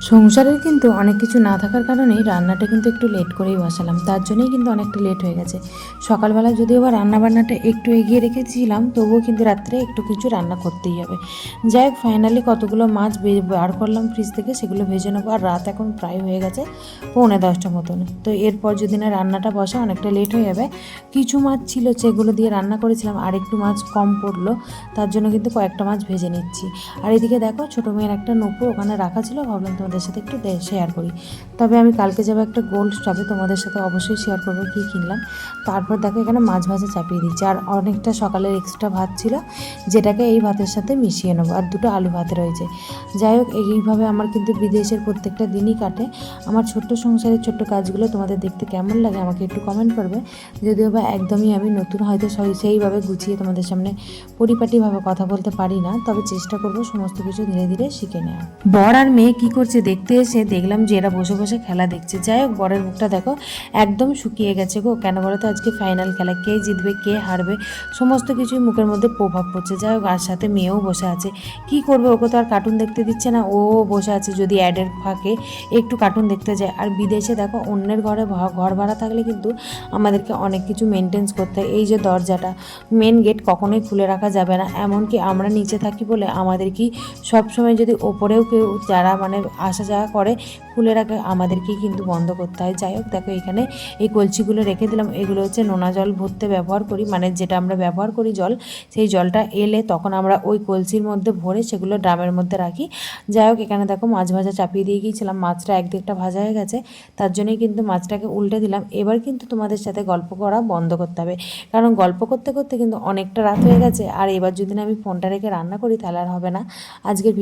সংসারের কিন্তু অনেক কিছু না থাকার কারণেই রান্নাটা কিন্তু একটু লেট করেই বসালাম, তার জন্যই কিন্তু অনেকটা লেট হয়ে গেছে। সকালবেলা যদিও বা রান্নাবান্নাটা একটু এগিয়ে রেখেছিলাম, তবুও কিন্তু রাত্রে একটু কিছু রান্না করতেই হবে। যাই হোক, ফাইনালি কতগুলো মাছ বার করলাম ফ্রিজ থেকে, সেগুলো ভেজে নেবো। আর রাত এখন প্রায় হয়ে গেছে 9:45 মতন। তো এরপর যদি না রান্নাটা বসা অনেকটা লেট হয়ে যাবে। কিছু মাছ ছিল সেগুলো দিয়ে রান্না করেছিলাম, আর একটু মাছ কম পড়লো, তার জন্য কিন্তু কয়েকটা মাছ ভেজে নিচ্ছি। আর এদিকে দেখো, ছোটো মেয়ের একটা নূপুর ওখানে রাখা ছিল, ভাবলাম তোমাদের সাথে একটু শেয়ার করি। তবে আমি কালকে যাবো একটা গোল্ড শপে, তোমাদের সাথে অবশ্যই শেয়ার করবো কী কিনলাম। তারপর দেখো এখানে মাছ ভাজা চাপিয়ে দিচ্ছি, আর অনেকটা সকালের এক্সট্রা ভাত ছিল, যেটাকে এই ভাতের সাথে মিশিয়ে নেবো। আর দুটো আলু ভাতে রয়েছে। যাই হোক, এইভাবে আমার কিন্তু বিদেশের প্রত্যেকটা দিনই কাটে। আমার ছোট্ট সংসারের ছোট্ট কাজগুলো তোমাদের দেখতে কেমন লাগে আমাকে একটু কমেন্ট করবে। যদিও বা একদমই আমি নতুন, হয়তো সেইভাবে গুছিয়ে তোমাদের সামনে পরিপাটিভাবে কথা বলতে পারি না, তবে চেষ্টা করবো সমস্ত কিছু ধীরে ধীরে শিখে নেওয়া। বর আর মেয়ে কি করছে দেখতে এসে দেখলাম যে এরা বসে বসে খেলা দেখছে। যাই হোক, বরের মুখটা দেখো একদম শুকিয়ে গেছে গো। কেন বলো তো, আজকে ফাইনাল খেলা, কে জিতবে কে হারবে সমস্ত কিছুই মুখের মধ্যে প্রভাব পড়ছে। যাই হোক, আর সাথে মেয়েও বসে আছে। কি করবে, ওকে তো আর কার্টুন দেখতে দিচ্ছে না, ও বসে আছে যদি অ্যাডের ফাঁকে একটু কার্টুন দেখতে যায়। আর বিদেশে দেখো, অন্যের ঘরে ঘর ভাড়া থাকলে কিন্তু আমাদেরকে অনেক কিছু মেনটেন্স করতে হয়। এই যে দরজাটা, মেন গেট কখনোই খুলে রাখা যাবে না। এমনকি আমরা নিচে থাকি বলে আমাদের কি সবসময় যদি ওপরেও কেউ যারা মানে আসা যাওয়া করে খুলে রাখে, আমাদেরকেই কিন্তু বন্ধ করতে হয়। যাই হোক, দেখো এখানে এই কলসিগুলো রেখে দিলাম। এগুলো হচ্ছে নোনা জল ভরতে ব্যবহার করি, মানে যেটা আমরা ব্যবহার করি জল, সেই জলটা এলে তখন আমরা ওই কলসির মধ্যে ভরে সেগুলো ড্রামের মধ্যে রাখি। যাই হোক, এখানে দেখো মাছ ভাজা চাপিয়ে দিয়ে গিয়েছিলাম, মাছটা একদিকটা ভাজা হয়ে গেছে, তার জন্যই কিন্তু মাছটাকে উল্টে দিলাম। এবার কিন্তু তোমাদের সাথে গল্প করা বন্ধ করতে হবে, কারণ গল্প করতে করতে কিন্তু অনেকটা রাত হয়ে গেছে। আর এবার যদি না আমি ফোনটা রেখে রান্না করি তাহলে আর হবে না। আজকের